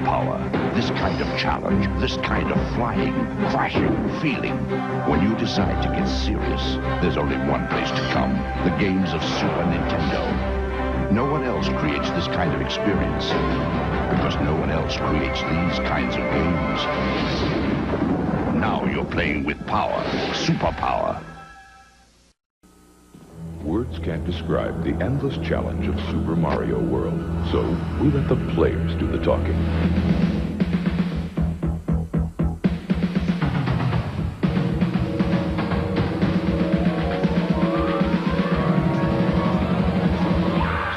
power, this kind of challenge, this kind of flying, crashing feeling. When you decide to get serious, there's only one place to come, the games of Super Nintendo. No one else creates this kind of experience, because no one else creates these kinds of games. Now you're playing with power, superpower. Words can't describe the endless challenge of Super Mario World, so we let the players do the talking.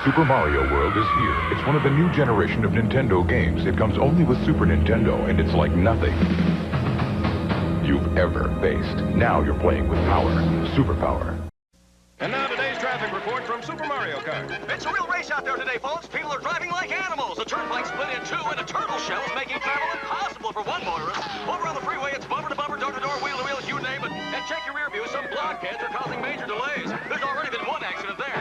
Super Mario World is here. It's one of the new generation of Nintendo games. It comes only with Super Nintendo, and it's like nothing you've ever faced. Now you're playing with power, superpower. And now today's traffic report from Super Mario Kart. It's a real race out there today, folks. People are driving like animals. The turnpike split in two, and a turtle shell is making travel impossible for one motorist. Over on the freeway, it's bumper to bumper, door to door, wheel to wheel, you name it. And check your rear view. Some blockheads are causing major delays. There's already been one accident there.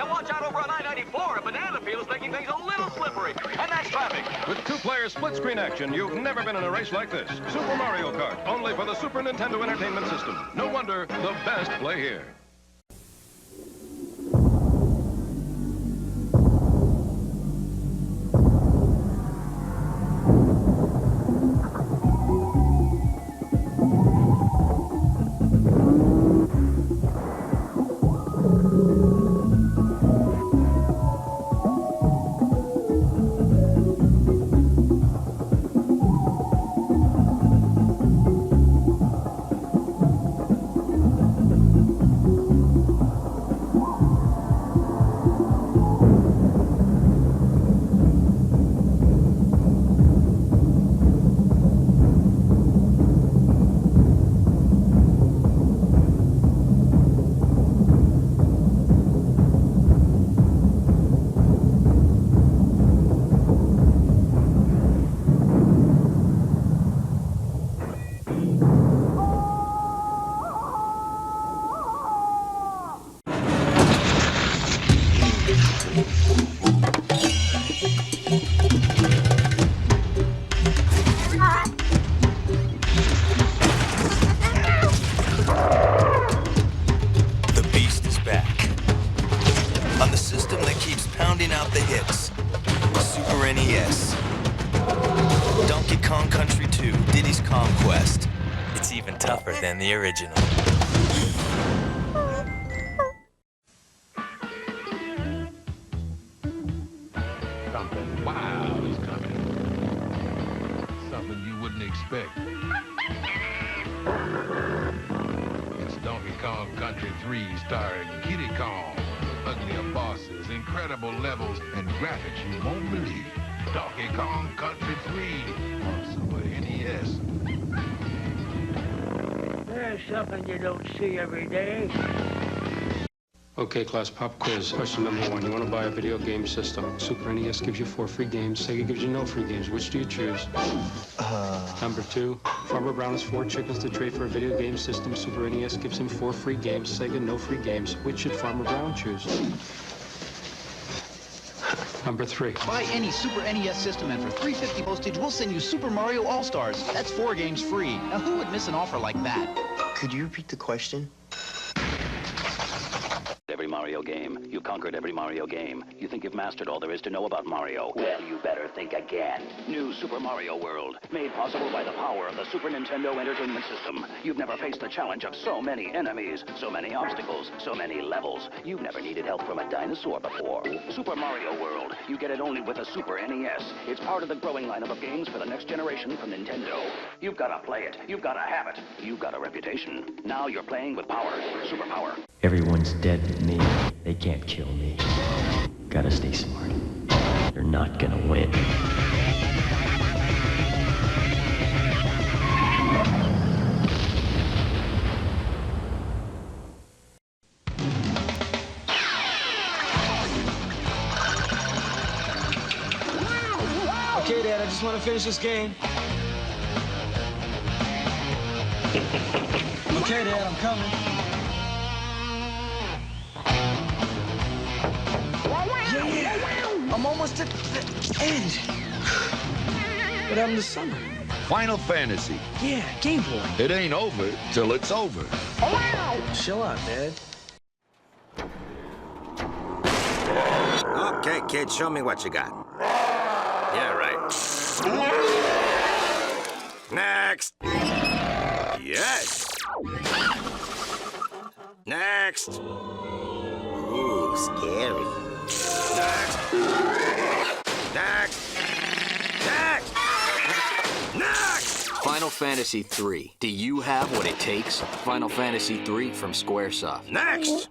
And watch out over on I-94. A banana peel is making things a little slippery. And that's traffic. With two-player split-screen action, you've never been in a race like this. Super Mario Kart, only for the Super Nintendo Entertainment System. No wonder the best play here. out the hits. Super NES. Donkey Kong Country 2, Diddy's Conquest. It's even tougher than the original. Something wild is coming. Something you wouldn't expect. It's Donkey Kong Country 3 starring Kiddy Kong. Uglier bosses, incredible levels, and graphics you won't believe. Donkey Kong Country 3 on Super NES. There's something you don't see every day. Okay, class, pop quiz. Question number 1. You want to buy a video game system. Super NES gives you 4 free games. Sega gives you no free games. Which do you choose? Number 2. Farmer Brown has 4 chickens to trade for a video game system. Super NES gives him 4 free games. Sega, no free games. Which should Farmer Brown choose? Number 3. Buy any Super NES system, and for $3.50 postage, we'll send you Super Mario All-Stars. That's 4 games free. Now, who would miss an offer like that? Could you repeat the question? Every Mario game. You've conquered every Mario game. You think you've mastered all there is to know about Mario. Well, you better think again. New Super Mario World, made possible by the power of the Super Nintendo Entertainment System. You've never faced the challenge of so many enemies, so many obstacles, so many levels. You've never needed help from a dinosaur before. Super Mario World, you get it only with a Super NES. It's part of the growing lineup of games for the next generation from Nintendo. You've got to play it. You've got to have it. You've got a reputation. Now you're playing with power. Superpower. Everyone's dead but me. They can't kill me. Gotta stay smart. They're not gonna win. Okay, Dad, I just want to finish this game. Okay, Dad, I'm coming. Yeah, I'm almost at the end. What happened to summer? Final Fantasy. Yeah, Game Boy. It ain't over till it's over. Chill out, Dad. Okay, kid, show me what you got. Yeah, right. Next. Yes. Next. Ooh, scary. Next. Next. Next. Next. Final Fantasy III. Do you have what it takes? Final Fantasy III from Squaresoft. Next.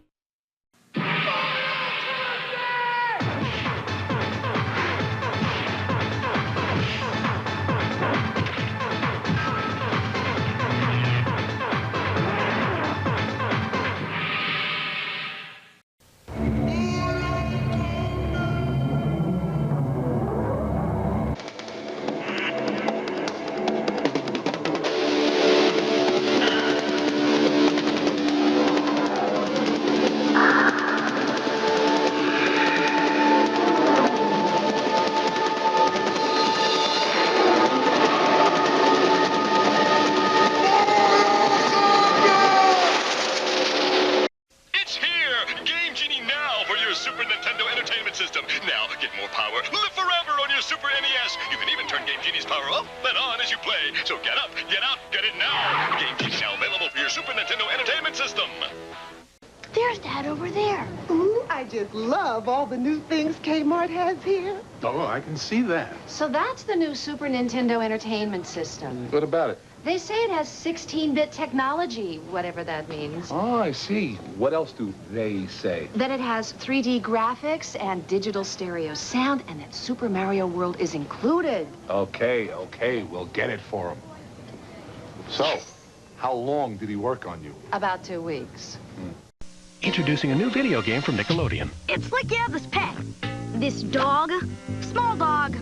Super Nintendo Entertainment System. Now, get more power, live forever on your Super NES. You can even turn Game Genie's power off and on as you play. So get up, get out, get it now. Game Genie now available for your Super Nintendo Entertainment System. There's Dad over there. Ooh, I just love all the new things KMart has here. Oh, I can see that. So that's the new Super Nintendo Entertainment System. What about it? They say it has 16-bit technology, whatever that means. Oh, I see. What else do they say? That it has 3D graphics and digital stereo sound, and that Super Mario World is included. Okay, we'll get it for him. So, how long did he work on you? About 2 weeks. Introducing a new video game from Nickelodeon. It's like you have this pet. This dog. Small dog,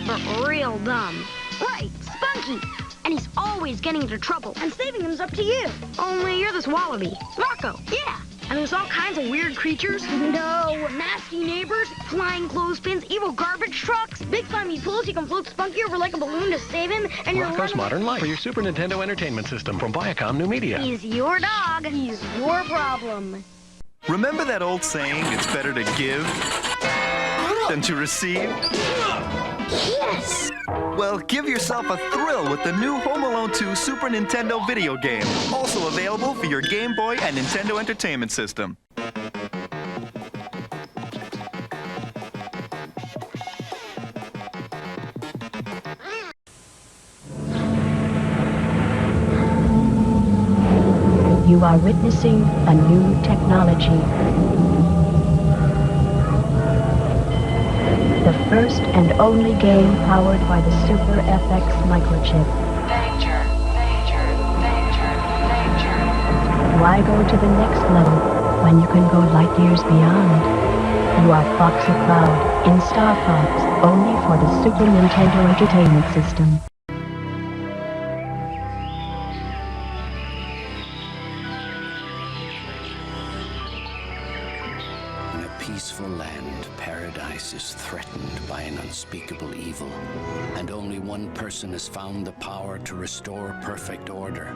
but real dumb. Right, Spunky. And he's always getting into trouble. And saving him's up to you. Only you're this wallaby. Marco. Yeah. And there's all kinds of weird creatures. No. Nasty neighbors, flying clothespins, evil garbage trucks, big slimy pools. You can float Spunky over like a balloon to save him. And you're Rocco's Modern Life for your Super Nintendo Entertainment System from Viacom New Media. He's your dog. He's your problem. Remember that old saying, it's better to give than to receive? Yes! Well, give yourself a thrill with the new Home Alone 2 Super Nintendo video game. Also available for your Game Boy and Nintendo Entertainment System. You are witnessing a new technology. The first and only game powered by the Super FX microchip. Danger, danger, danger, danger. Why go to the next level when you can go light years beyond? You are Foxy Cloud in Star Fox, only for the Super Nintendo Entertainment System. Peaceful land, paradise is threatened by an unspeakable evil, and only one person has found the power to restore perfect order.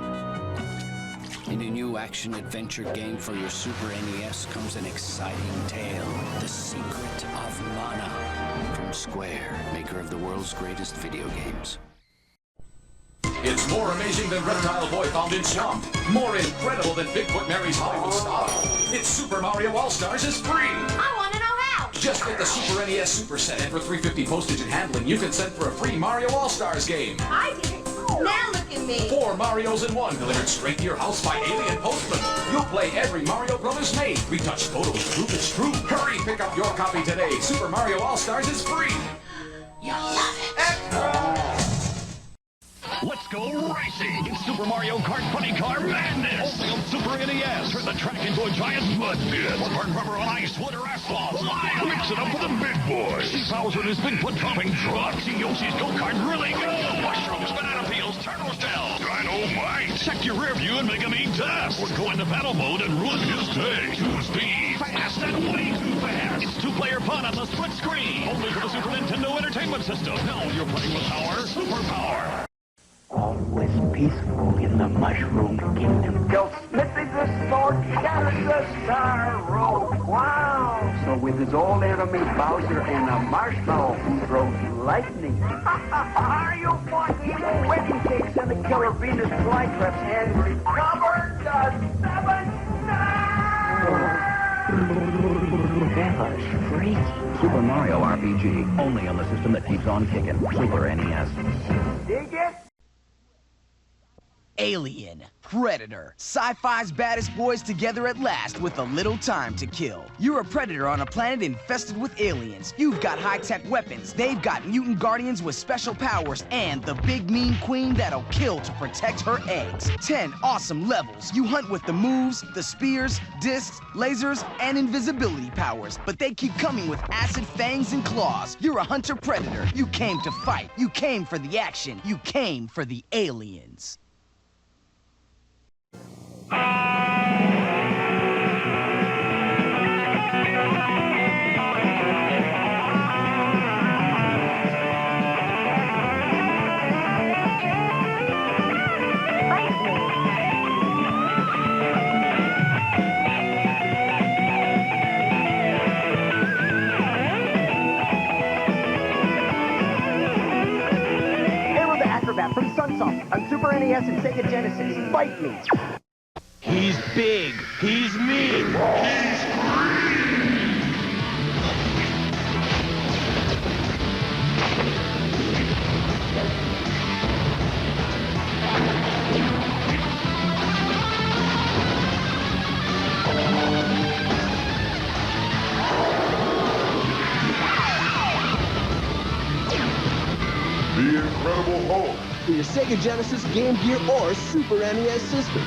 In a new action-adventure game for your Super NES comes an exciting tale, The Secret of Mana, from Square, maker of the world's greatest video games. It's more amazing than Reptile Boy found in swamp. More incredible than Bigfoot marries Hollywood star. It's Super Mario All-Stars is free. I want to know how. Just get the Super NES Super Set, and for $3.50 postage and handling, you can send for a free Mario All-Stars game. I did it. Now look at me. 4 Marios in 1, delivered straight to your house by alien postman. You'll play every Mario Brothers made. Retouched photos prove it's true. Hurry, pick up your copy today. Super Mario All-Stars is free. You'll love it. Let's go racing! It's Super Mario Kart Funny Car Madness! Only on Super NES. Turn the track into a giant mud pit. Or burn rubber on ice, wood, or asphalt. Mix it up with the big boys. See Bowser in his Bigfoot dropping truck. See Yoshi's go-kart really go. Mushrooms, banana peels, turtle shells. Dynamite! Check your rear view and make him eat dust. Or go into battle mode and ruin his day. Too speed. Fast and way too fast. It's two-player fun on the split screen. Only for the Super Nintendo Entertainment System. Now you're playing with power, superpower. Always peaceful in the Mushroom Kingdom. Till Smithy the Sword shattered the Star Road. Wow! So with his old enemy Bowser and a marshmallow who throws lightning. Are you fought evil wedding cakes and the killer Venus flytraps and recovered the seven That was freaky. Super Mario RPG, only on the system that keeps on kicking. Super NES. Dig it? Alien, Predator, sci-fi's baddest boys together at last with a little time to kill. You're a predator on a planet infested with aliens. You've got high-tech weapons, they've got mutant guardians with special powers, and the big mean queen that'll kill to protect her eggs. 10 awesome levels. You hunt with the moves, the spears, discs, lasers, and invisibility powers, but they keep coming with acid fangs and claws. You're a hunter-predator. You came to fight. You came for the action. You came for the aliens. From Sunsoft on Super NES and Sega Genesis. Fight me. He's big. He's mean. He's The Incredible Hulk. For your Sega Genesis, Game Gear, or Super NES system.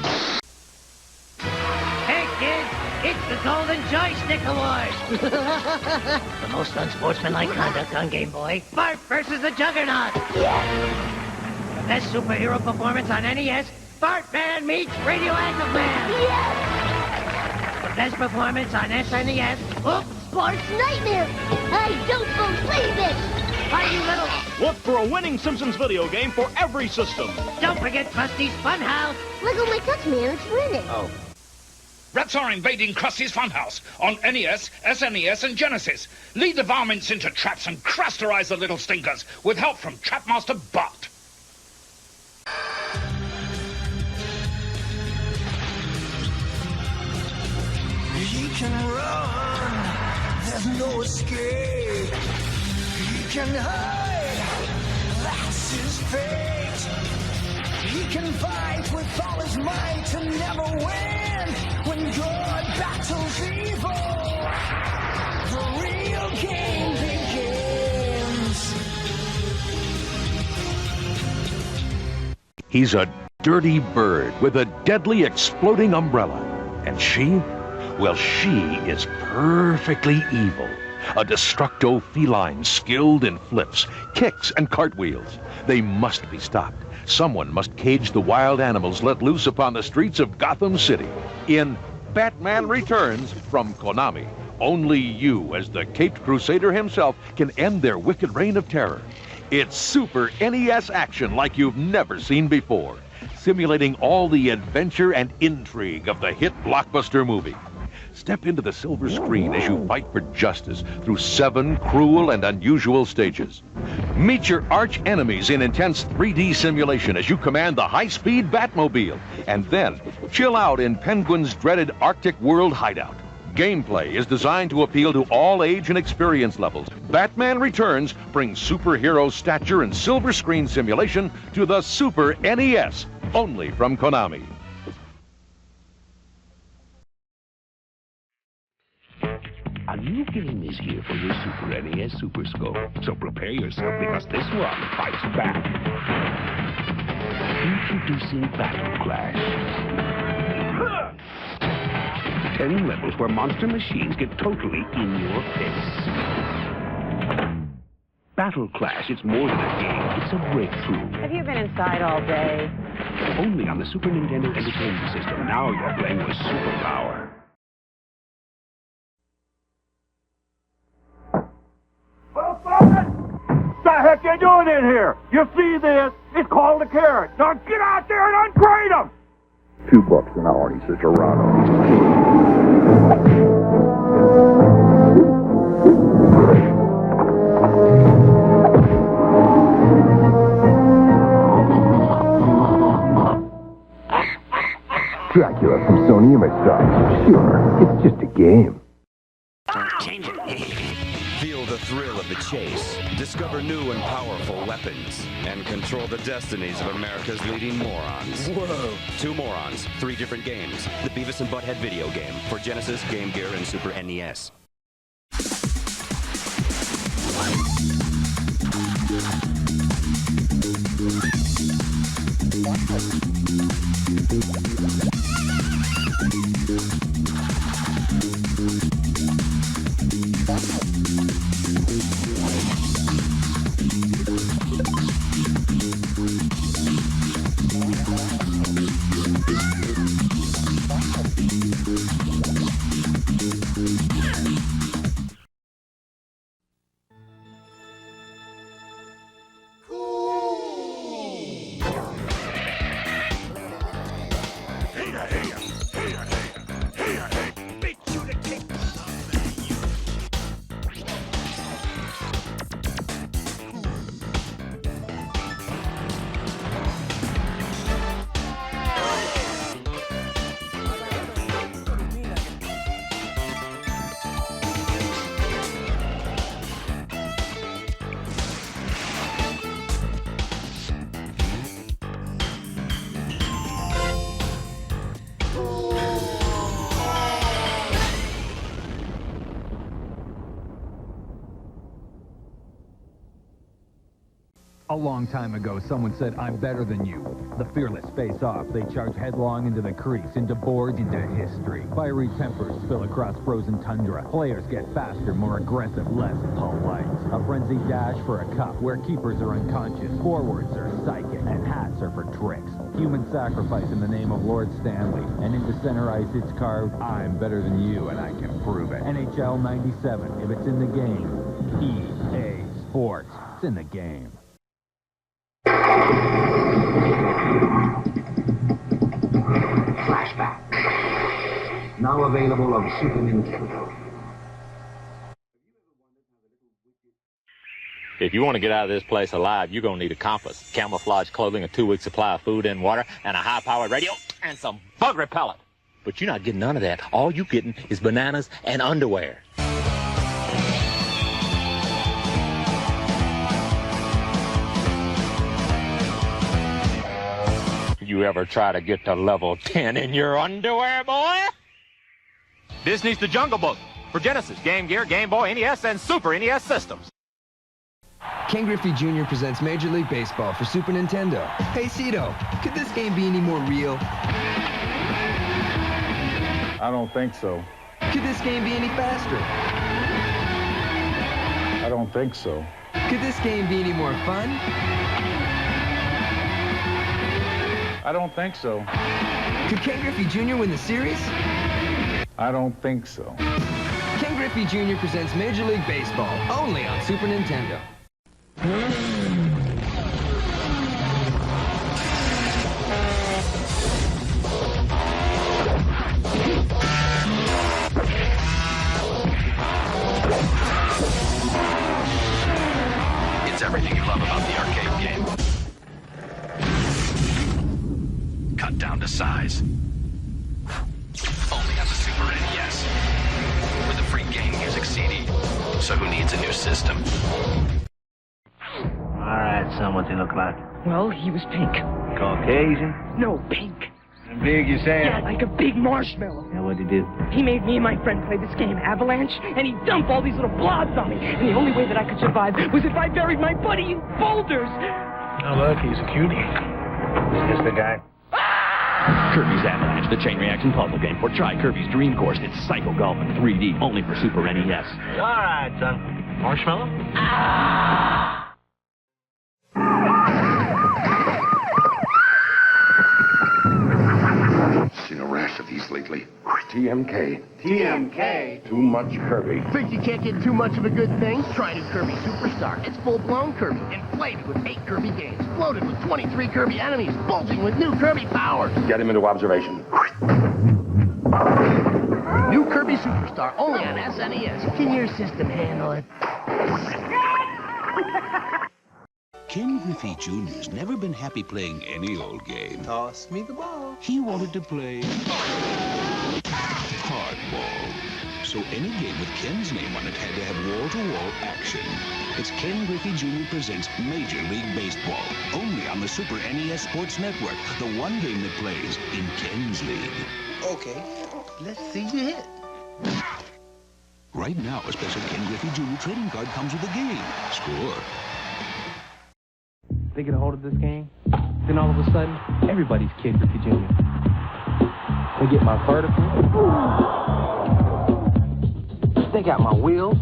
Hey, kids, it's the Golden Joystick Award. The most unsportsmanlike conduct on Game Boy. Bart versus the Juggernaut. Yes. The best superhero performance on NES. Bartman meets Radioactive Man. Yes. The best performance on SNES. Oops. Bart's Nightmare. I don't believe it. Are you little? Look for a winning Simpsons video game for every system. Don't forget Krusty's Funhouse. Look at my touch, man. It's raining. Oh. Rats are invading Krusty's Funhouse on NES, SNES, and Genesis. Lead the varmints into traps and crusterize the little stinkers with help from Trapmaster Bart. He can run. There's no escape. He can hide, that's his fate. He can fight with all his might and never win. When good battles evil, the real game begins. He's a dirty bird with a deadly exploding umbrella. And she? Well, she is perfectly evil. A destructo feline skilled in flips, kicks, and cartwheels. They must be stopped. Someone must cage the wild animals let loose upon the streets of Gotham City. In Batman Returns from Konami, only you, as the Caped Crusader himself, can end their wicked reign of terror. It's Super NES action like you've never seen before, simulating all the adventure and intrigue of the hit blockbuster movie. Step into the silver screen as you fight for justice through 7 cruel and unusual stages. Meet your arch enemies in intense 3D simulation as you command the high-speed Batmobile. And then chill out in Penguin's dreaded Arctic World hideout. Gameplay is designed to appeal to all age and experience levels. Batman Returns brings superhero stature and silver screen simulation to the Super NES, only from Konami. A new game is here for your Super NES Super Scope, so prepare yourself because this one fights back. Introducing Battle Clash. 10 levels where monster machines get totally in your face. Battle Clash, it's more than a game, it's a breakthrough. Have you been inside all day? only on the Super Nintendo Entertainment System. Now you're playing with superpower. What the heck you doing in here? You see this? It's called a carrot. Now get out there and ungrade them! $2 an hour, he says, Toronto. Dracula from Sony Image Stars. Sure, it's just a game. Change it. Feel the thrill of the chase. Discover new and powerful weapons. And control the destinies of America's leading morons. Whoa. 2 morons, 3 different games. The Beavis and Butthead video game for Genesis, Game Gear, and Super NES. A long time ago, someone said, I'm better than you. The fearless face off. They charge headlong into the crease, into boards, into history. Fiery tempers spill across frozen tundra. Players get faster, more aggressive, less polite. A frenzied dash for a cup, where keepers are unconscious, forwards are psychic, and hats are for tricks. Human sacrifice in the name of Lord Stanley. And into center ice it's carved, I'm better than you, and I can prove it. NHL 97, if it's in the game. EA Sports, it's in the game. Flashback. Now available on Super Nintendo. If you want to get out of this place alive, you're going to need a compass, camouflage clothing, a 2-week supply of food and water, and a high-powered radio, and some bug repellent. But you're not getting none of that. All you're getting is bananas and underwear. You ever try to get to level 10 in your underwear, boy? Disney's The Jungle Book for Genesis, Game Gear, Game Boy, NES, and Super NES systems. Ken Griffey Jr. presents Major League Baseball for Super Nintendo. Hey, Cito, could this game be any more real? I don't think so. Could this game be any faster? I don't think so. Could this game be any more fun? I don't think so. Could Ken Griffey Jr. win the series? I don't think so. Ken Griffey Jr. presents Major League Baseball, only on Super Nintendo. It's everything you love about the arcade game. Cut down to size. Only on the Super NES. With a free game music CD. So who needs a new system? Alright, son, what's he look like? Well, he was pink. Caucasian? No, pink. And big, you saying? Yeah, like a big marshmallow. Yeah, what'd he do? He made me and my friend play this game, Avalanche, and he dumped all these little blobs on me. And the only way that I could survive was if I buried my buddy in boulders. Oh, look, he's a cutie. Is this the guy? Kirby's Avalanche, the chain reaction puzzle game. Or try Kirby's Dream Course. It's Psycho Golf in 3D, only for Super NES. All right, son. Marshmallow? of these lately. TMK. TMK? Too much Kirby. Think you can't get too much of a good thing? Try new Kirby Superstar. It's full-blown Kirby, inflated with 8 Kirby games, loaded with 23 Kirby enemies, bulging with new Kirby powers. Get him into observation. New Kirby Superstar, only on SNES. Can your system handle it? Ken Griffey Jr.'s never been happy playing any old game. Toss me the ball. He wanted to play hardball. So any game with Ken's name on it had to have wall-to-wall action. It's Ken Griffey Jr. presents Major League Baseball, only on the Super NES Sports Network, the one game that plays in Ken's league. Okay, let's see you hit. Right now, a special Ken Griffey Jr. trading card comes with the game. Score. They get a hold of this game, then all of a sudden, everybody's Ken Griffey Jr. They get my vertical. They got my wheels.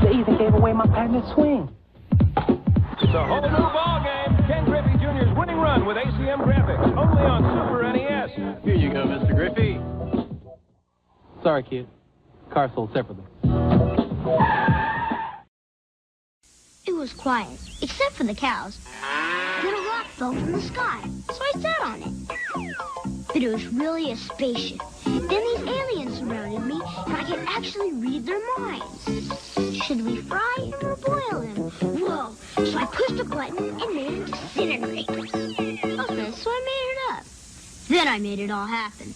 They even gave away my patented swing. It's a whole new ball game. Ken Griffey Jr.'s winning run with ACM graphics, only on Super NES. Here you go, Mr. Griffey. Sorry, kid. Car sold separately. It was quiet, except for the cows. Then a rock fell from the sky, so I sat on it. But it was really a spaceship. Then these aliens surrounded me, and I could actually read their minds. Should we fry him or boil him? Whoa! So I pushed a button and made him disintegrate. Okay, so I made it up. Then I made it all happen.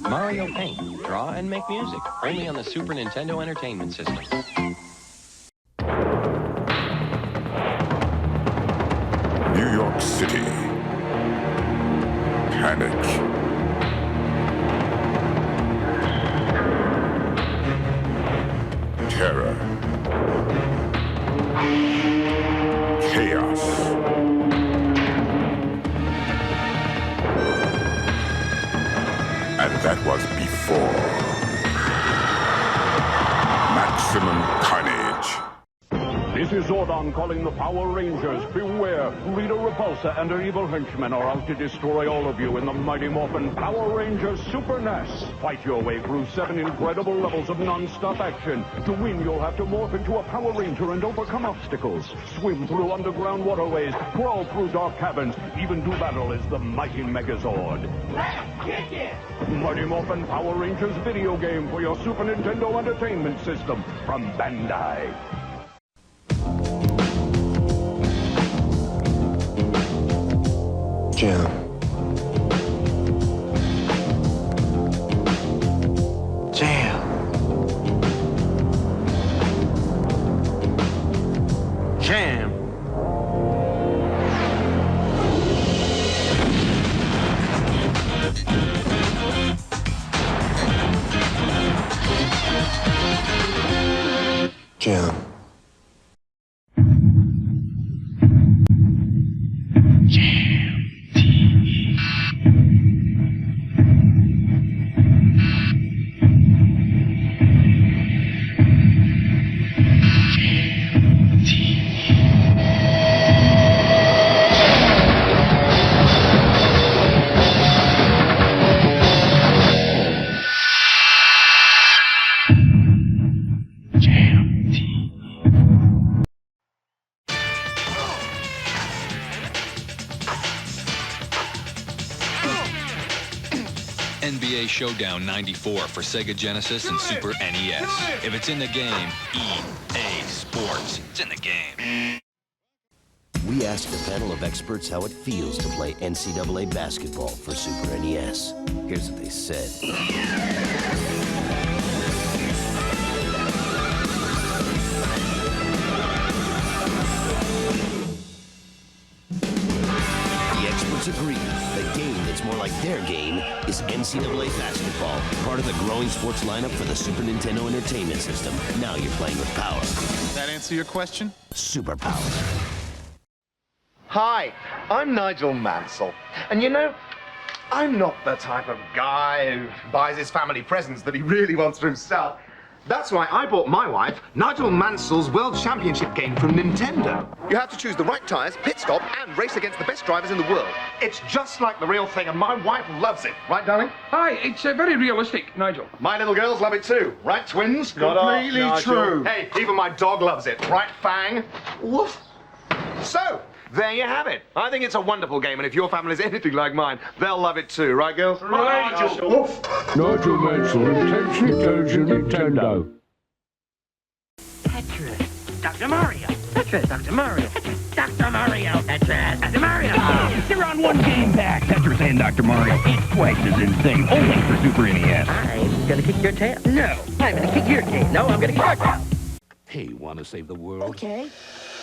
Mario Paint. Draw and make music. Only on the Super Nintendo Entertainment System. New York City. Panic. Terror. Chaos. And that was before. Maximum carnage. This is Zordon calling the Power Rangers. Beware, Rita Repulsa and her evil henchmen are out to destroy all of you in the Mighty Morphin Power Rangers Super NES. Fight your way through 7 incredible levels of non-stop action. To win, you'll have to morph into a Power Ranger and overcome obstacles. Swim through underground waterways, crawl through dark caverns, even do battle as the mighty Megazord. Let's kick it! Mighty Morphin Power Rangers video game for your Super Nintendo Entertainment System from Bandai. Jam. Jam. Jam. Jam. NBA Showdown 94 for Sega Genesis and Super NES. If it's in the game, EA Sports. It's in the game. We asked a panel of experts how it feels to play NCAA basketball for Super NES. Here's what they said. Agree. The game that's more like their game is NCAA basketball, part of the growing sports lineup for the Super Nintendo Entertainment System. Now you're playing with power. Does that answer your question? Superpower. Hi, I'm Nigel Mansell. And you know, I'm not the type of guy who buys his family presents that he really wants for himself. That's why I bought my wife Nigel Mansell's World Championship game from Nintendo. You have to choose the right tires, pit stop, and race against the best drivers in the world. It's just like the real thing, and my wife loves it. Right, darling? Hi, it's very realistic, Nigel. My little girls love it too. Right, twins? Completely true. Hey, even my dog loves it. Right, Fang? Woof. So, there you have it. I think it's a wonderful game, and if your family's anything like mine, they'll love it too. Right, girls? Right, Nigel. Woof. Nigel Mansell intentionally tells you Nintendo. Tetris. Dr. Mario. Tetris. Dr. Mario. Tetris. Dr. Mario. Tetris. Dr. Mario. They're on one game back. Tetris and Dr. Mario. It's twice as insane. Only for Super NES. I'm gonna kick your tail. No. I'm gonna kick your tail. No, I'm gonna kick your tail. Hey, want to save the world? Okay.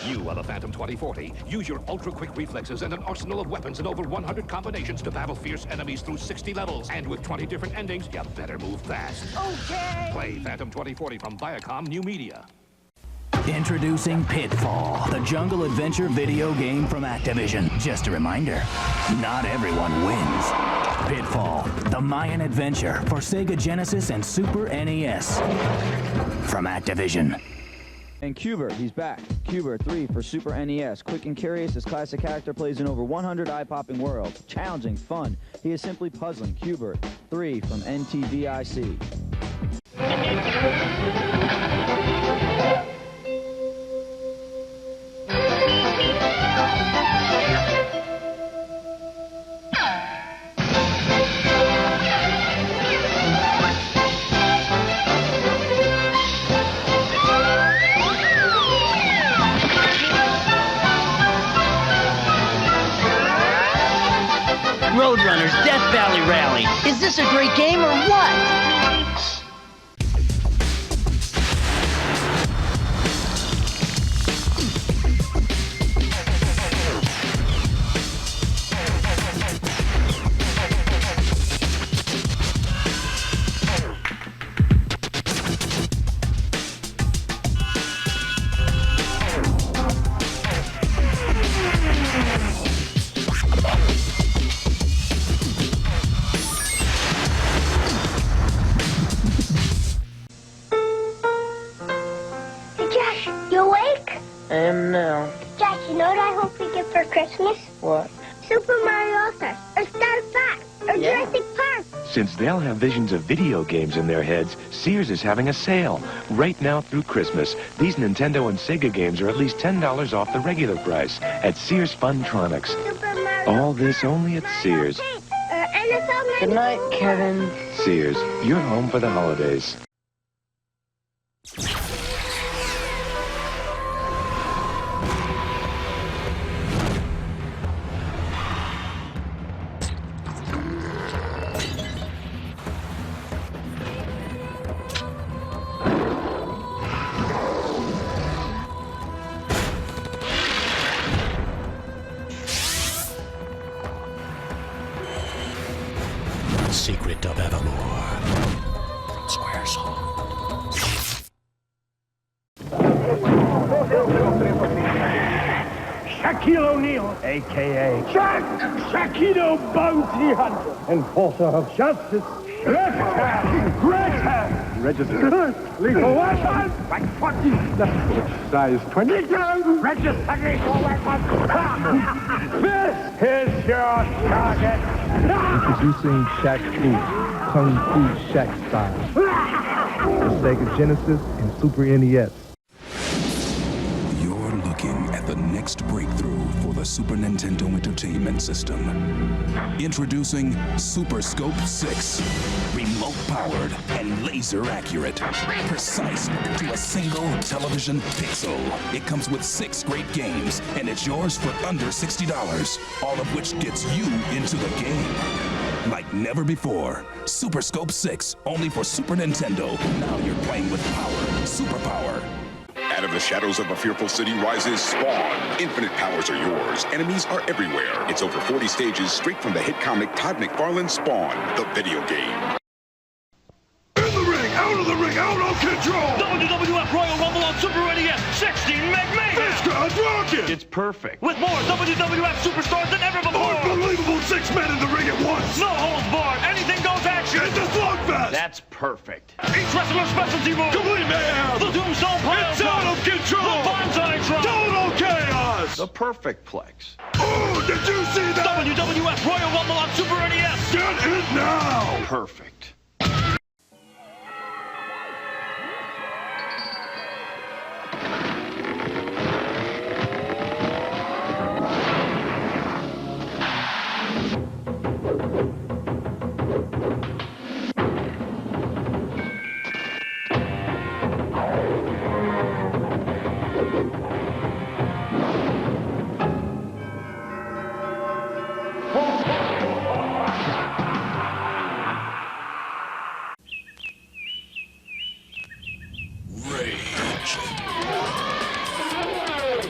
You are the Phantom 2040. Use your ultra-quick reflexes and an arsenal of weapons and over 100 combinations to battle fierce enemies through 60 levels. And with 20 different endings, you better move fast. Okay. Play Phantom 2040 from Viacom New Media. Introducing Pitfall, the jungle adventure video game from Activision. Just a reminder, not everyone wins. Pitfall, the Mayan adventure for Sega Genesis and Super NES. From Activision. And Cuber, he's back. Cuber 3 for Super NES. Quick and curious, his classic character plays in over 100 eye-popping worlds. Challenging, fun. He is simply puzzling. Cuber 3 from NTVIC. Roadrunners Death Valley Rally. Is this a great game or what? No. Jack, you know what I hope we get for Christmas? What? Super Mario All-Stars, or Star Fox, or Jurassic Park. Since they'll have visions of video games in their heads, Sears is having a sale. Right now through Christmas, these Nintendo and Sega games are at least $10 off the regular price at Sears Funtronics. Super Mario All this only at Sears. NFL Good night, Kevin. Sears, you're home for the holidays. Secret of Evermore. Squaresoft. Shaquille O'Neal, a.k.a. Shaquito Bounty Hunter, enforcer of justice. Left hand, right hand, register, lethal weapon, right foot, left foot, size 22, register lethal weapon. This is your target. Introducing Shaq Fu, Kung Fu Shaq style. For Sega Genesis and Super NES. You're looking at the next breakthrough for the Super Nintendo Entertainment System. Introducing Super Scope 6. Remote powered and laser accurate. Precise to a single television pixel. It comes with 6 great games, and it's yours for under $60. All of which gets you into the game. Like never before. Super Scope 6, only for Super Nintendo. Now you're playing with power. Superpower. Out of the shadows of a fearful city rises Spawn. Infinite powers are yours. Enemies are everywhere. It's over 40 stages straight from the hit comic Todd McFarlane's Spawn, the video game. In the ring, out of the ring, out of control! WWF Royal Rumble on Super NES, 16 Meg Mayhem! This guy's rocking! It's perfect. With more WWF superstars than ever before! Unbelievable 6 men in the ring at once! No holds barred, anything goes action! It's a slugfest! That's perfect. Each wrestler's specialty move! Complete mayhem! The Tombstone Pile It's out of control! The Bonsai Drop! Total chaos! The perfect plex. Oh, did you see that? WWF Royal Rumble on Super NES! Get it now! Perfect.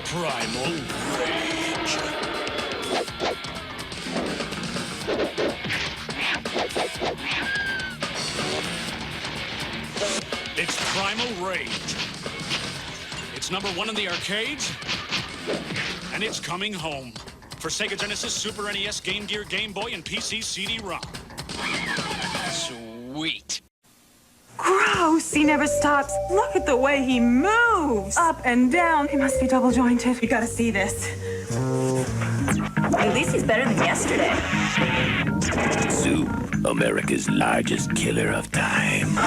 Primal Rage. It's Primal Rage. It's #1 in the arcades, and it's coming home for Sega Genesis, Super NES, Game Gear, Game Boy, and PC CD-ROM. Sweet. Gross! He never stops. Look at the way he moves. Up and down. He must be double jointed. You gotta see this. At least he's better than yesterday. Zoom, America's largest killer of time.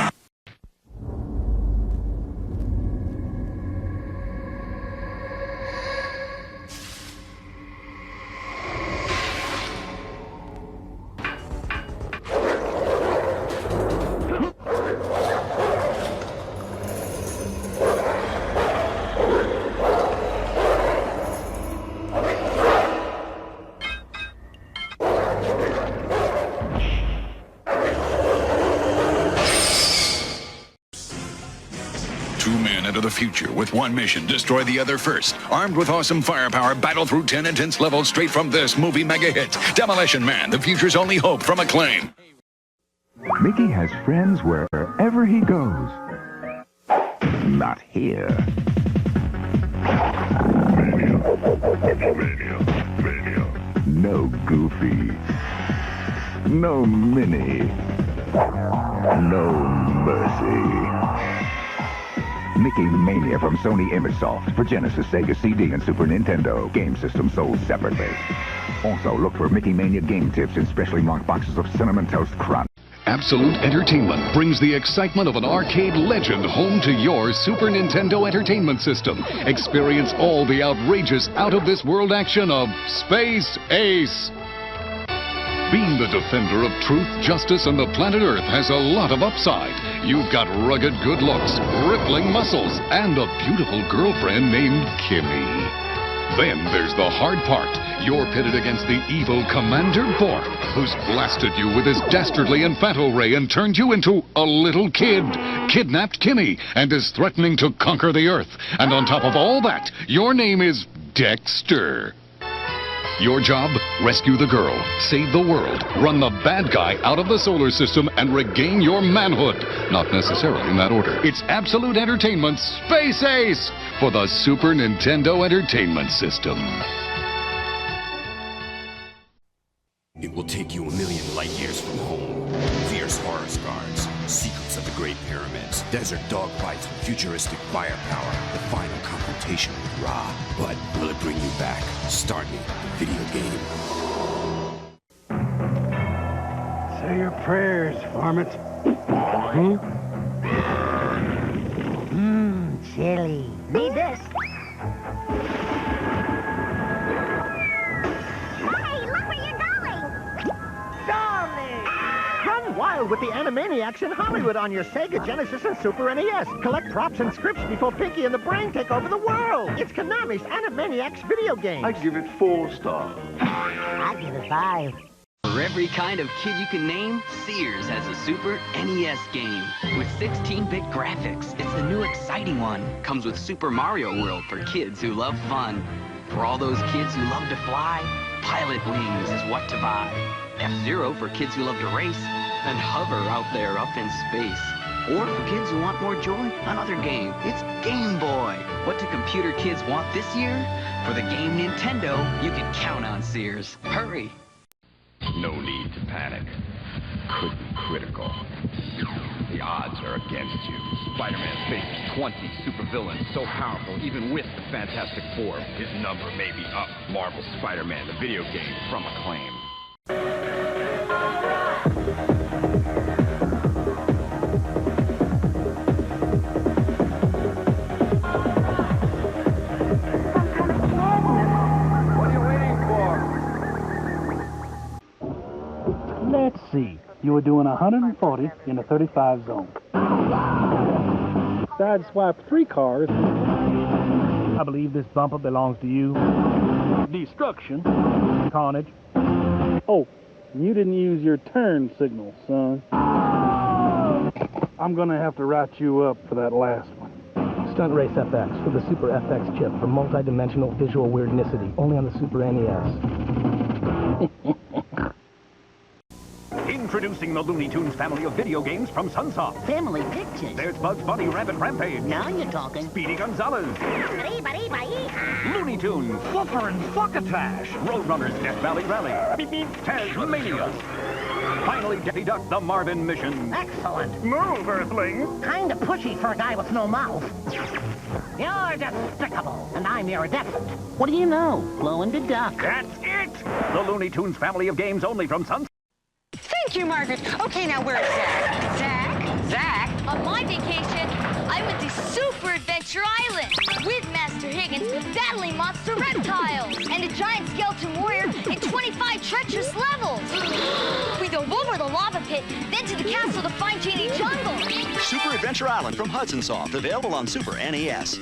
Two men enter the future with one mission: destroy the other first. Armed with awesome firepower, battle through 10 intense levels straight from this movie mega hit. Demolition Man, the future's only hope from Acclaim. Mickey has friends wherever he goes. Not here. Mania. No Goofy. No Minnie. No Mercy. Mickey Mania from Sony ImageSoft for Genesis, Sega CD, and Super Nintendo. Game systems sold separately. Also, look for Mickey Mania game tips in specially marked boxes of Cinnamon Toast Crunch. Absolute Entertainment brings the excitement of an arcade legend home to your Super Nintendo Entertainment System. Experience all the outrageous, out-of-this-world action of Space Ace. Being the defender of truth, justice, and the planet Earth has a lot of upside. You've got rugged good looks, rippling muscles, and a beautiful girlfriend named Kimmy. Then there's the hard part. You're pitted against the evil Commander Bork, who's blasted you with his dastardly infanto ray and turned you into a little kid, kidnapped Kimmy, and is threatening to conquer the Earth. And on top of all that, your name is Dexter. Your job? Rescue the girl, save the world, run the bad guy out of the solar system, and regain your manhood. Not necessarily in that order. It's Absolute Entertainment's Space Ace for the Super Nintendo Entertainment System. It will take you 1,000,000 light years from home. Fierce forest guards, secrets of the Great Pyramids, desert dogfights, futuristic firepower, the final confrontation with Ra. But will it bring you back? Start me, the video game. Say your prayers, varmint. Chili. Need this. Wild with the Animaniacs in Hollywood on your Sega Genesis and Super NES. Collect props and scripts before Pinky and the Brain take over the world. It's Konami's Animaniacs video game. I give it 4 stars. I give it 5. For every kind of kid you can name, Sears has a Super NES game. With 16-bit graphics, it's the new exciting one. Comes with Super Mario World for kids who love fun. For all those kids who love to fly, Pilot Wings is what to buy. F-Zero for kids who love to race, and hover out there up in space. Or for kids who want more joy, another game. It's Game Boy. What do computer kids want this year? For the game Nintendo, you can count on Sears. Hurry! No need to panic. could be critical. The odds are against you. Spider-Man faces 20 supervillains so powerful even with the Fantastic Four. His number may be up. Marvel's Spider-Man, the video game from Acclaim. What are you waiting for? Let's see. You were doing 140 in a 35 zone. Sideswipe 3 cars. I believe this bumper belongs to you. Destruction. Carnage. Oh, you didn't use your turn signal, son. I'm gonna have to write you up for that last one. Stunt Race FX for the Super FX chip for multi-dimensional visual weirdnicity, only on the Super NES. Introducing the Looney Tunes family of video games from Sunsoft. Family Pictures. There's Bugs Bunny, Rabbit Rampage. Now you're talking. Speedy Gonzales. Looney Tunes, Fluffer and Succotash. Roadrunners, Death Valley Rally. Beep Beep, Tasmania. Finally, Daffy Duck, the Marvin Mission. Excellent. Move, Earthling. Kinda pushy for a guy with no mouth. You're despicable, and I'm iridescent. What do you know? Glow in the duck. That's it! The Looney Tunes family of games only from Sunsoft. Thank you, Margaret. Okay, now where's Zach? Zach? On my vacation, I went to Super Adventure Island with Master Higgins battling monster reptiles and a giant skeleton warrior in 25 treacherous levels. We dove over the lava pit, then to the castle to find Genie Jungle. Super Adventure Island from Hudson Soft, available on Super NES.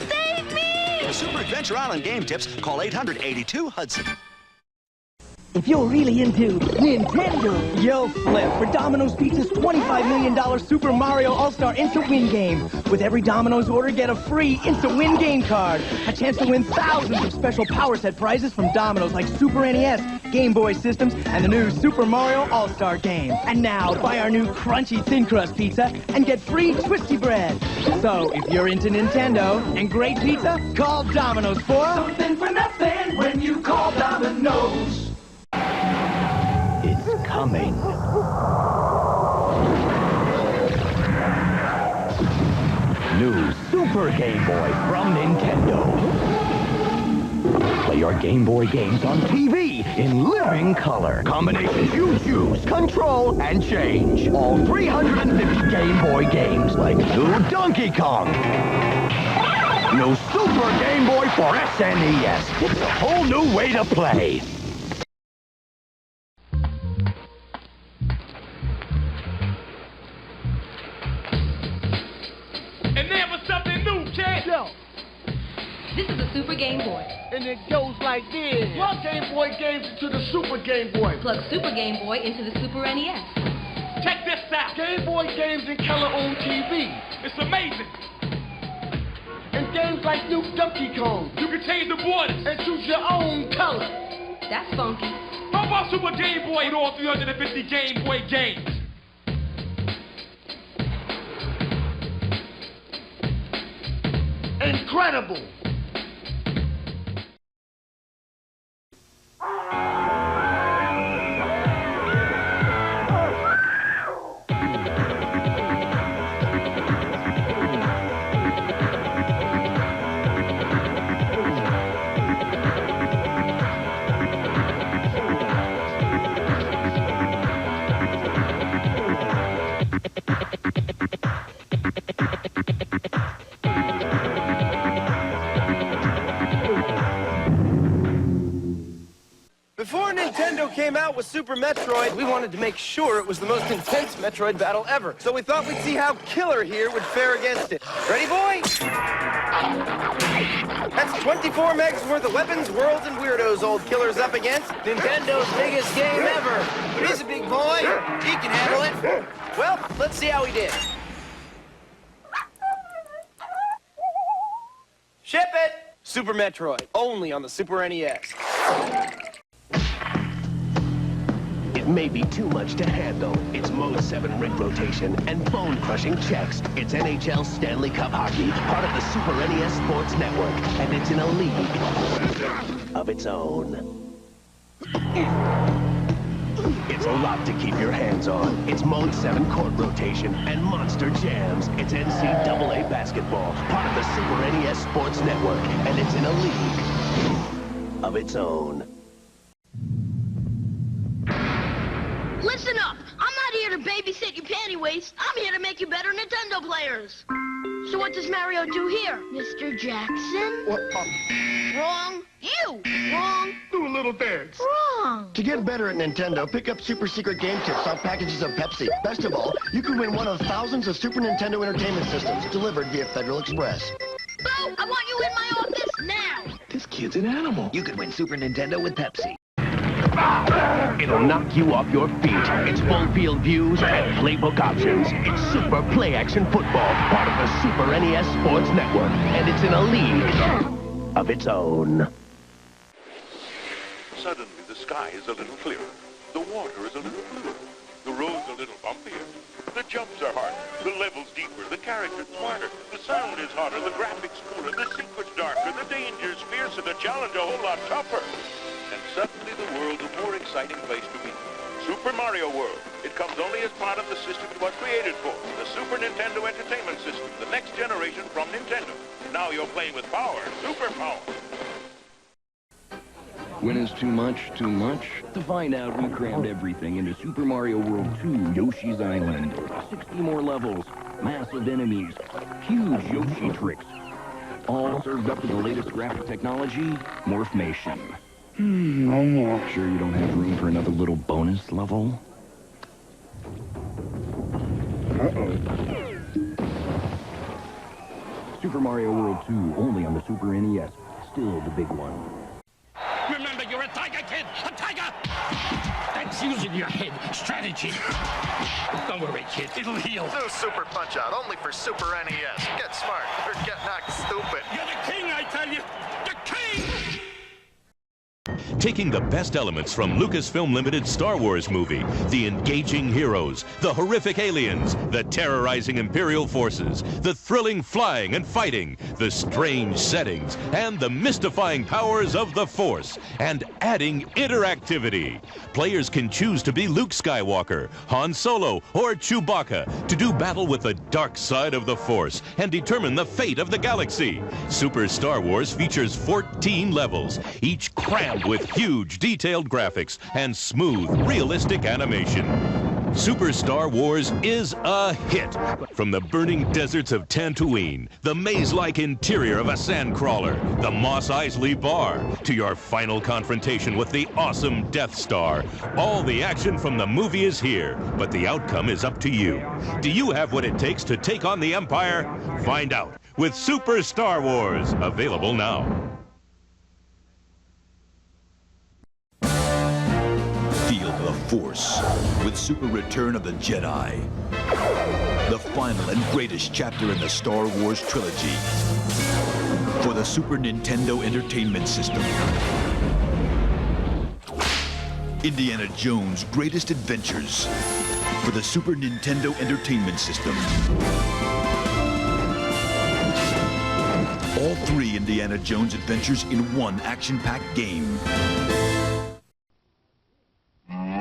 Save me! For Super Adventure Island game tips, call 800-82-HUDSON. If you're really into Nintendo, you'll flip for Domino's Pizza's $25 million Super Mario All-Star Instant Win game. With every Domino's order, get a free Instant Win game card. A chance to win thousands of special Power Set prizes from Domino's like Super NES, Game Boy systems, and the new Super Mario All-Star game. And now, buy our new crunchy thin crust pizza and get free Twisty Bread. So, if you're into Nintendo and great pizza, call Domino's for something for nothing when you call Domino's. It's coming. New Super Game Boy from Nintendo. Play your Game Boy games on TV in living color. Combinations you choose, control, and change. All 350 Game Boy games like new Donkey Kong. New Super Game Boy for SNES. It's a whole new way to play. And never something new, kid. Yo. This is a Super Game Boy. And it goes like this. Plug Game Boy games into the Super Game Boy. Plug Super Game Boy into the Super NES. Check this out. Game Boy games in color on TV. It's amazing. And games like New Donkey Kong. You can change the borders. And choose your own color. That's funky. How about Super Game Boy and all 350 Game Boy games? Incredible. Before Nintendo came out with Super Metroid, we wanted to make sure it was the most intense Metroid battle ever. So we thought we'd see how Killer here would fare against it. Ready, boy? That's 24 megs worth of weapons, worlds, and weirdos old Killer's up against. Nintendo's biggest game ever. He's a big boy. He can handle it. Well, let's see how he did. Ship it! Super Metroid, only on the Super NES. It may be too much to handle. It's Mode 7 rig rotation and bone-crushing checks. It's NHL Stanley Cup hockey, part of the Super NES Sports Network, and it's in a league of its own. It's a lot to keep your hands on. It's Mode 7 court rotation and Monster Jams. It's NCAA basketball, part of the Super NES Sports Network, and it's in a league of its own. Listen up! I'm not here to babysit your panty waist. I'm here to make you better Nintendo players. So what does Mario do here, Mr. Jackson? What? Wrong. You. Wrong. Do a little dance. Wrong. To get better at Nintendo, pick up super secret game tips on packages of Pepsi. Best of all, you can win one of thousands of Super Nintendo Entertainment Systems delivered via Federal Express. Bo, I want you in my office now. This kid's an animal. You could win Super Nintendo with Pepsi. It'll knock you off your feet. It's full field views and playbook options. It's Super Play Action Football, part of the Super NES Sports Network, and it's in a league of its own. Suddenly, the sky is a little clearer. The water is a little bluer. The road's a little bumpier. The jumps are harder. The level's deeper. The character's smarter. The sound is hotter. The graphics cooler. The secret's darker. The danger's fiercer. The challenge a whole lot tougher. And suddenly the world's a more exciting place to be. Super Mario World. It comes only as part of the system it was created for. The Super Nintendo Entertainment System. The next generation from Nintendo. Now you're playing with power. Super power. When is too much, too much? To find out, we crammed everything into Super Mario World 2 Yoshi's Island. 60 more levels, massive enemies, huge Yoshi tricks. All served up to the latest graphic technology, Morphmation. No more. Sure you don't have room for another little bonus level? Uh-oh. Super Mario World 2, only on the Super NES. Still the big one. Remember, you're a tiger, kid! A tiger! That's using your head. Strategy. Don't worry, kid. It'll heal. New Super Punch-Out, only for Super NES. Get smart, or get knocked stupid. You're the king, I tell you! The king! Taking the best elements from Lucasfilm Limited Star Wars movie, the engaging heroes, the horrific aliens, the terrorizing Imperial forces, the thrilling flying and fighting, the strange settings, and the mystifying powers of the Force, and adding interactivity. Players can choose to be Luke Skywalker, Han Solo, or Chewbacca to do battle with the dark side of the Force and determine the fate of the galaxy. Super Star Wars features 14 levels, each crammed with huge detailed graphics and smooth, realistic animation. Super Star Wars is a hit. From the burning deserts of Tatooine, the maze-like interior of a sandcrawler, the Mos Eisley Bar, to your final confrontation with the awesome Death Star. All the action from the movie is here, but the outcome is up to you. Do you have what it takes to take on the Empire? Find out with Super Star Wars, available now. Feel the Force with Super Return of the Jedi. The final and greatest chapter in the Star Wars trilogy for the Super Nintendo Entertainment System. Indiana Jones' Greatest Adventures for the Super Nintendo Entertainment System. All 3 Indiana Jones adventures in one action-packed game.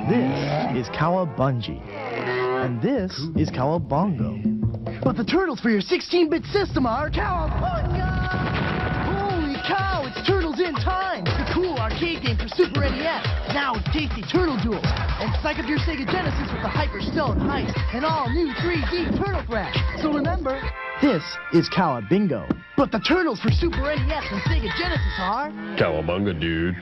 This is Cowabungie. And this is Cowabongo. But the turtles for your 16-bit system are Cowabunga! Holy cow, it's Turtles in Time! The cool arcade game for Super NES. Now it's tasty Turtle Duels. And psych up your Sega Genesis with the Hyper Stone Heist and all new 3D Turtle Thrash. So remember, this is Cowabingo. But the turtles for Super NES and Sega Genesis are... Cowabunga, dude.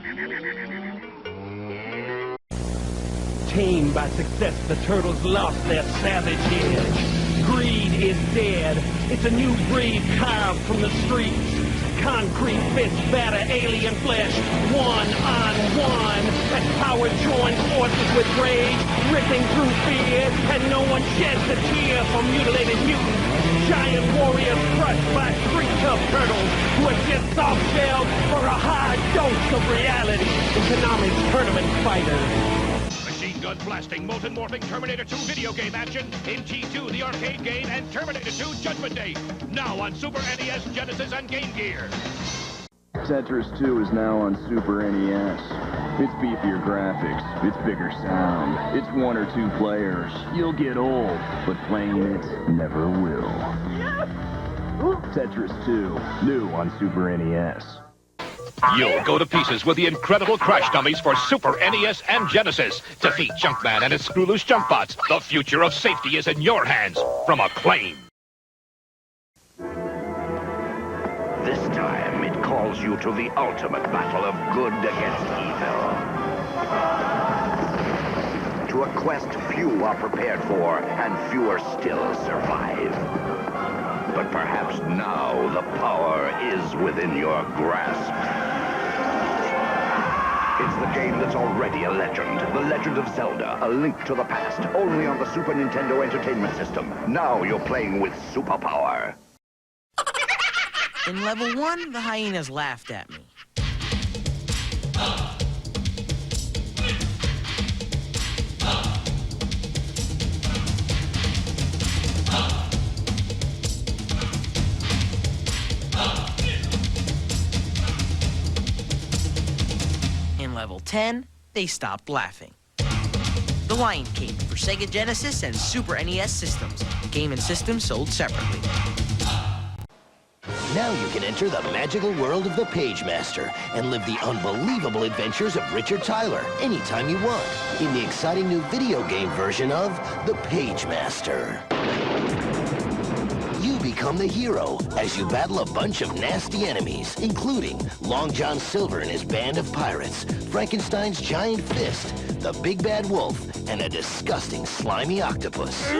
Tamed by success, the turtles lost their savage edge. Greed is dead. It's a new breed carved from the streets. Concrete fists batter alien flesh, one-on-one. As power joins forces with rage, ripping through fear, and no one sheds a tear for mutilated mutants. Giant warriors crushed by street tough turtles who are just soft shells for a high dose of reality. Economics tournament fighters. Machine gun blasting, molten morphing Terminator 2 video game action in T2, the arcade game, and Terminator 2 Judgment Day. Now on Super NES, Genesis, and Game Gear. Tetris 2 is now on Super NES. It's beefier graphics, it's bigger sound, it's 1 or 2 players. You'll get old, but playing it never will. Tetris 2, new on Super NES. You'll go to pieces with the incredible crash dummies for Super NES and Genesis. Defeat Junkman and his screw-loose junk bots. The future of safety is in your hands. From Acclaim. This time, it calls you to the ultimate battle of good against evil. To a quest few are prepared for, and fewer still survive. But perhaps now the power is within your grasp. It's the game that's already a legend. The Legend of Zelda, A Link to the Past, only on the Super Nintendo Entertainment System. Now you're playing with superpower. In level 1, the hyenas laughed at me. In level 10, they stopped laughing. The Lion King for Sega Genesis and Super NES systems. Game and system sold separately. Now you can enter the magical world of the Page Master and live the unbelievable adventures of Richard Tyler anytime you want in the exciting new video game version of the Page Master. You become the hero as you battle a bunch of nasty enemies, including Long John Silver and his band of pirates, Frankenstein's giant fist, the big bad wolf, and a disgusting slimy octopus.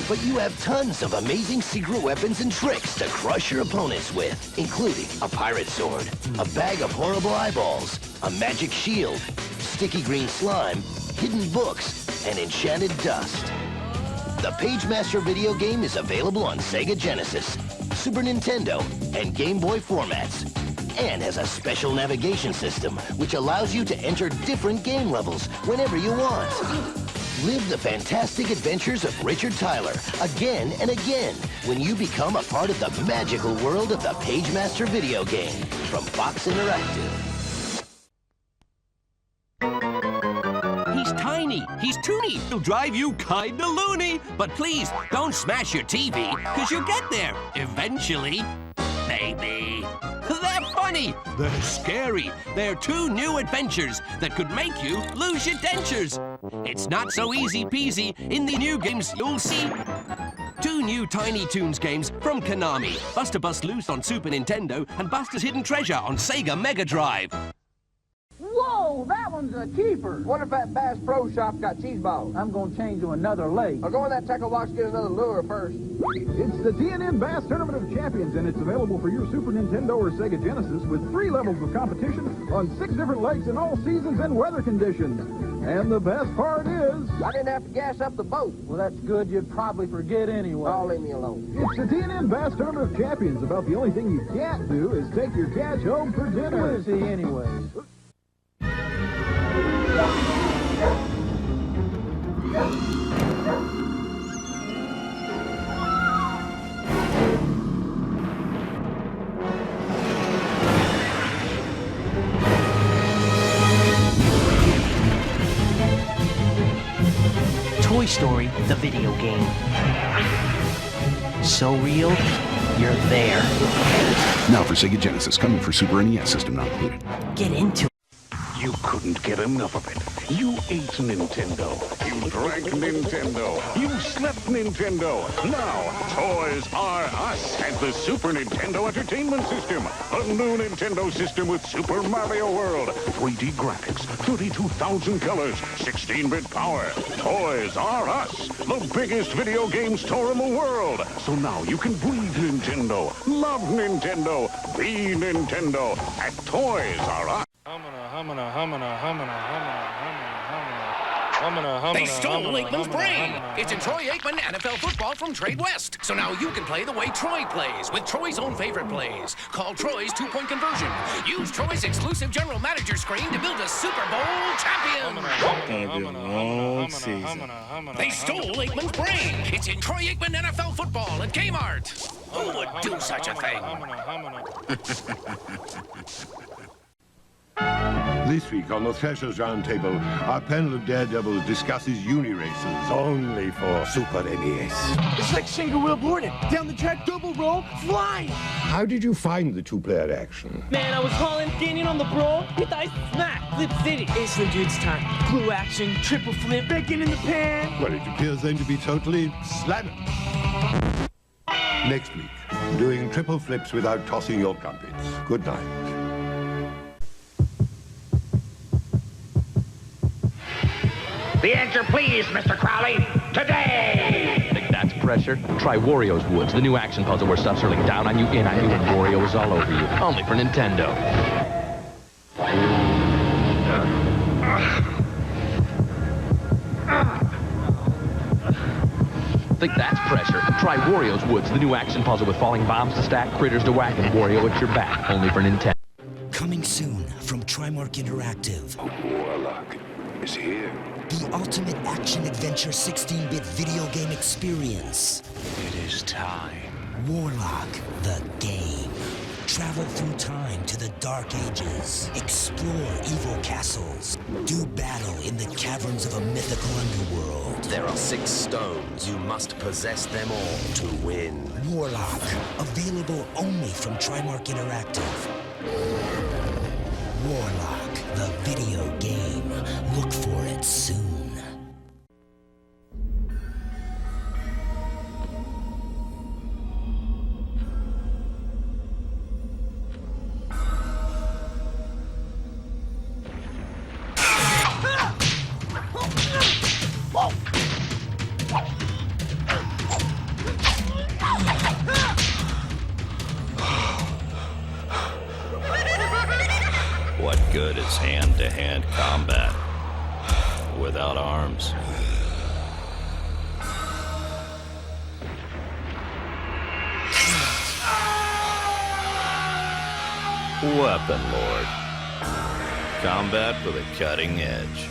But you have tons of amazing secret weapons and tricks to crush your opponents with, including a pirate sword, a bag of horrible eyeballs, a magic shield, sticky green slime, hidden books, and enchanted dust. The Page Master video game is available on Sega Genesis, Super Nintendo, and Game Boy formats, and has a special navigation system which allows you to enter different game levels whenever you want. Live the fantastic adventures of Richard Tyler again and again when you become a part of the magical world of the Page Master video game from Fox Interactive. He's tiny, he's toony, he'll drive you kinda loony. But please, don't smash your TV, cause you'll get there, eventually. Baby. They're funny, they're scary, they're 2 new adventures that could make you lose your dentures. It's not so easy peasy, in the new games you'll see. 2 new Tiny Toons games from Konami. Buster Bust Loose on Super Nintendo and Buster's Hidden Treasure on Sega Mega Drive. Whoa, that one's a keeper. Wonder if that Bass Pro Shop got cheese balls. I'm going to change to another leg. I'll go in that tackle box and get another lure first. It's the D&M Bass Tournament of Champions, and it's available for your Super Nintendo or Sega Genesis with 3 levels of competition on 6 different lakes in all seasons and weather conditions. And the best part is... I didn't have to gas up the boat. Well, that's good. You'd probably forget anyway. Oh, leave me alone. It's the D&M Bass Tournament of Champions. About the only thing you can't do is take your catch home for dinner. Who is he anyway? Toy Story, the video game. So real, you're there. Now for Sega Genesis, coming for Super NES, system not included. Get into it. You couldn't get enough of it. You ate Nintendo. You drank Nintendo. You slept Nintendo. Now, Toys R Us has the Super Nintendo Entertainment System. A new Nintendo system with Super Mario World. 3D graphics, 32,000 colors, 16-bit power. Toys R Us, the biggest video game store in the world. So now you can breathe Nintendo, love Nintendo, be Nintendo at Toys R Us. They stole Aikman's brain. It's in Troy Aikman NFL football from Trade West. So now you can play the way Troy plays with Troy's own favorite plays. Called Troy's 2-point conversion. Use Troy's exclusive general manager screen to build a Super Bowl champion. Gonna be a long season. They stole Aikman's brain. It's in Troy Aikman NFL football at KMart. Who would do such a thing? This week on the Threshers Roundtable, our panel of daredevils discusses uni races only for Super NES. It's like single wheel boarding. Down the track, double roll, flying. How did you find the two-player action? Man, I was hauling, gaining on the brawl, hit the ice, smack, Flip City. Ace the dude's time. Glue action, triple flip, bacon in the pan. Well, it appears then to be totally slamming. Next week, doing triple flips without tossing your crumpets. Good night. The answer, please, Mr. Crowley. Today! Think that's pressure? Try Wario's Woods, the new action puzzle where stuff's hurling down on you, in on you, and Wario is all over you. Only for Nintendo. Think that's pressure? Try Wario's Woods, the new action puzzle with falling bombs to stack, critters to whack, and Wario at your back. Only for Nintendo. Coming soon from Trimark Interactive. Warlock is here. The ultimate action-adventure 16-bit video game experience. It is time. Warlock, the game. Travel through time to the Dark Ages. Explore evil castles. Do battle in the caverns of a mythical underworld. There are 6 stones. You must possess them all to win. Warlock, available only from Trimark Interactive. Warlock, the video game. Look for it soon. What good is hand-to-hand combat without arms? Weapon Lord. Combat for the cutting edge.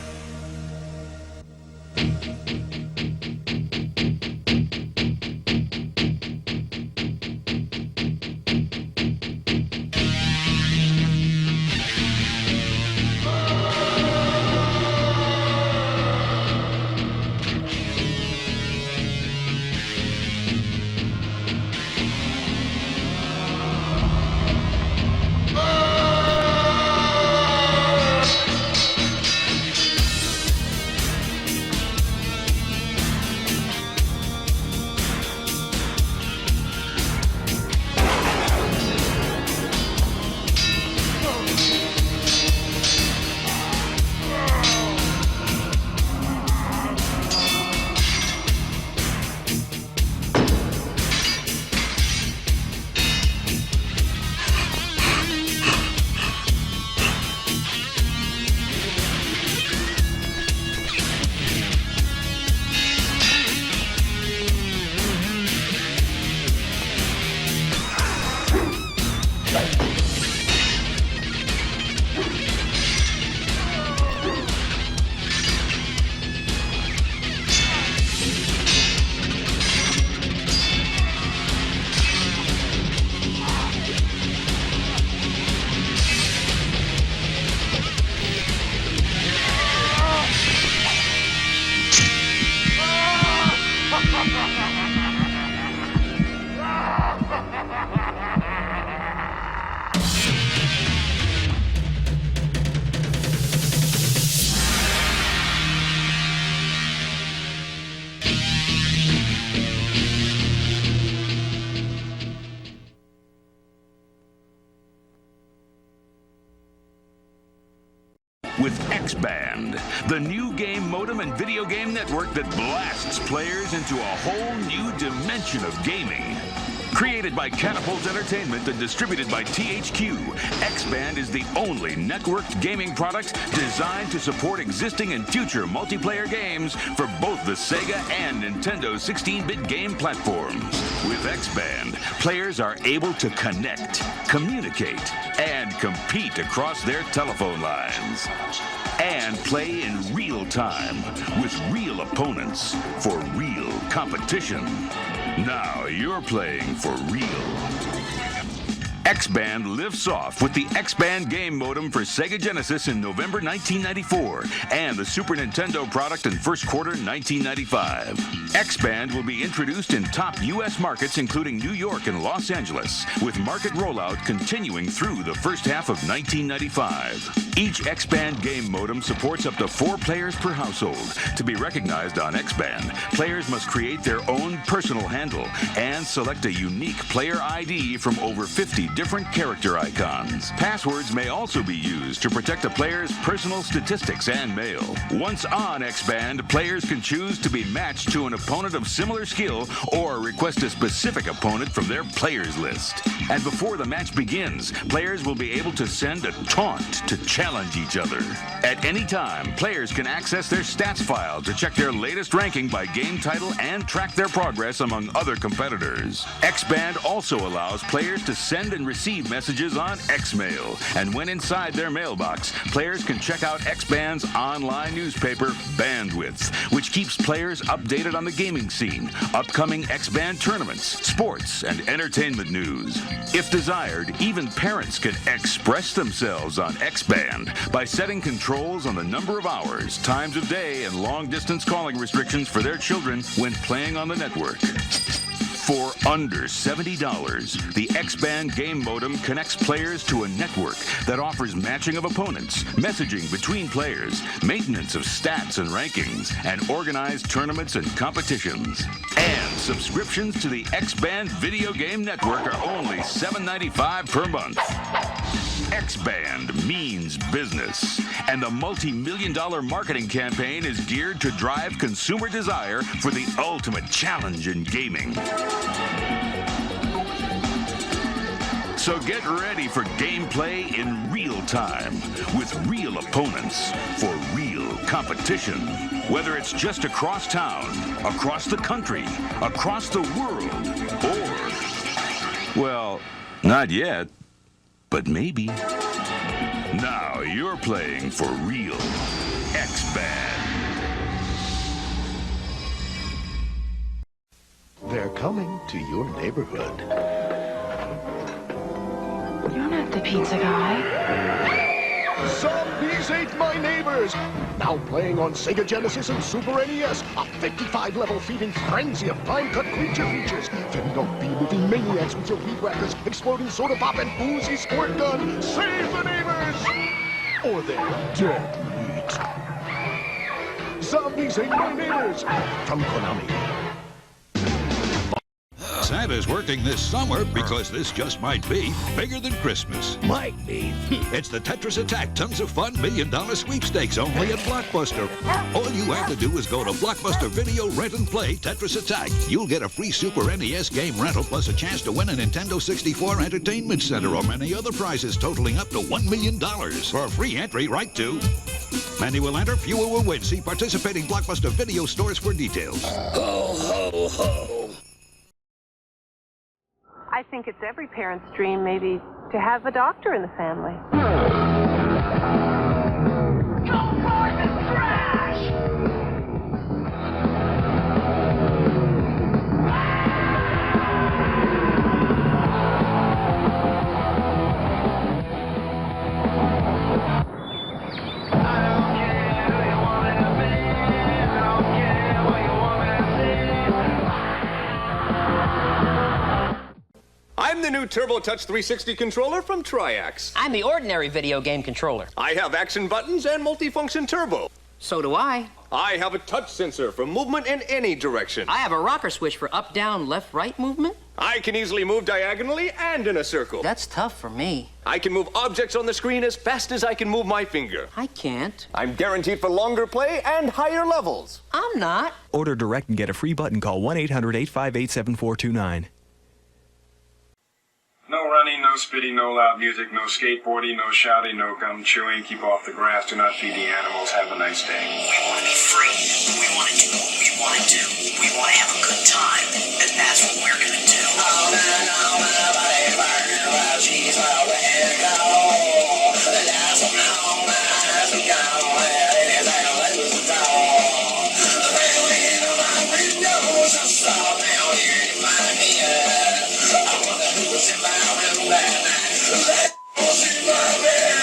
With X-Band, the new game modem and video game network that blasts players into a whole new dimension of gaming. Created by Catapult Entertainment and distributed by THQ, X-Band is the only networked gaming product designed to support existing and future multiplayer games for both the Sega and Nintendo 16-bit game platforms. With X-Band, players are able to connect, communicate, and compete across their telephone lines. And play in real time with real opponents for real competition. Now you're playing for real. X-Band lifts off with the X-Band game modem for Sega Genesis in November 1994 and the Super Nintendo product in first quarter 1995. X-Band will be introduced in top U.S. markets including New York and Los Angeles, with market rollout continuing through the first half of 1995. Each X-Band game modem supports up to 4 players per household. To be recognized on X-Band, players must create their own personal handle and select a unique player ID from over 50 different character icons. Passwords may also be used to protect a player's personal statistics and mail. Once on X-Band, players can choose to be matched to an opponent of similar skill or request a specific opponent from their players list. And before the match begins, players will be able to send a taunt to challenge each other. At any time, players can access their stats file to check their latest ranking by game title and track their progress among other competitors. X-Band also allows players to send and receive messages on X-Mail, and when inside their mailbox, players can check out X-Band's online newspaper, Bandwidth, which keeps players updated on the gaming scene, upcoming X-Band tournaments, sports, and entertainment news. If desired, even parents can express themselves on X-Band by setting controls on the number of hours, times of day, and long-distance calling restrictions for their children when playing on the network. For under $70, the X-Band game modem connects players to a network that offers matching of opponents, messaging between players, maintenance of stats and rankings, and organized tournaments and competitions. And subscriptions to the X-Band video game network are only $7.95 per month. X-Band means business, and the multi-million-dollar marketing campaign is geared to drive consumer desire for the ultimate challenge in gaming. So get ready for gameplay in real time, with real opponents, for real competition. Whether it's just across town, across the country, across the world, or, well, not yet, but maybe. Now you're playing for real. X-Band. They're coming to your neighborhood. You're not the pizza guy. Zombies ate my neighbors! Now playing on Sega Genesis and Super NES, a 55-level feeding frenzy of time-cut creature features, fending off bee-moving maniacs with your weed whackers, exploding soda pop, and boozy squirt gun. Save the neighbors! Or they're dead meat. Zombies ate my neighbors! From Konami. Santa's working this summer because this just might be bigger than Christmas. Might be. It's the Tetris Attack Tons of Fun $1 Million Sweepstakes only at Blockbuster. All you have to do is go to Blockbuster Video, rent and play Tetris Attack. You'll get a free Super NES game rental plus a chance to win a Nintendo 64 Entertainment Center or many other prizes totaling up to $1 million. For a free entry, write to... Many will enter, fewer will win. See participating Blockbuster Video stores for details. Ho, ho, ho. I think it's every parent's dream, maybe, to have a doctor in the family. I'm the new Turbo Touch 360 controller from Triax. I'm the ordinary video game controller. I have action buttons and multifunction turbo. So do I. I have a touch sensor for movement in any direction. I have a rocker switch for up, down, left, right movement. I can easily move diagonally and in a circle. That's tough for me. I can move objects on the screen as fast as I can move my finger. I can't. I'm guaranteed for longer play and higher levels. I'm not. Order direct and get a free button. Call 1-800-858-7429. No running, no spitting, no loud music, no skateboarding, no shouting, no gum chewing. Keep off the grass. Do not feed the animals. Have a nice day. We want to be free. We want to do what we want to do. We want to have a good time. And that's what we're going to do. Oh, man, baby, she's my way to go. That's what home as we go. It is our let's go. Baby, in my windows, I saw down here in my head. I wonder who's in my room right now. Superman.